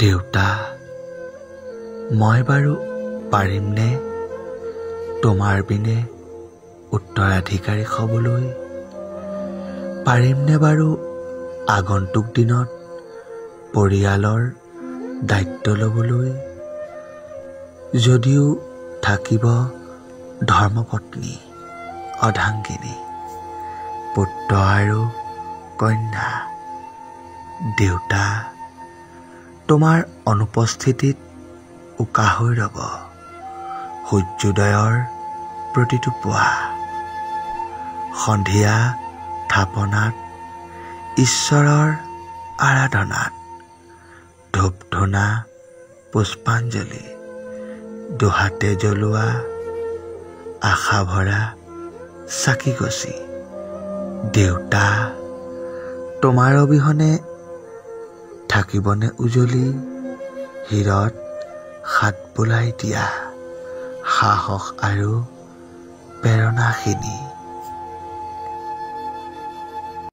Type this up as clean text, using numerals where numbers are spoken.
দেউতা, মই বাৰু পাৰিমনে তোমাৰ বিনে উত্তৰাধিকাৰী হ'বলৈ? পাৰিমনে বাৰু আগন্তুক দিনত পৰিয়ালৰ দায়িত্ব ল'বলৈ? যদিও থাকিব ধৰ্মপত্নী, অৰ্ধাংগিনী, পুত্ৰ আৰু কন্যা। দেউতা, তোমাৰ অনুপস্থিতিত উকা হৈ ৰ'ব সূৰ্যোদয়ৰ প্ৰতিটো পুৱা। সন্ধিয়া থাপনাত, ঈশ্বৰৰ আৰাধনাত, ধূপ ধূনা পুষ্পাঞ্জলি দুহাতে জ্বলোৱা আশা ভৰা চাকি গছি। দেউতা, তোমাৰ অবিহনে থাকিবনে উজলি হীৰত হাত বোলাই দিয়া সাহস আৰু প্ৰেৰণাখিনি?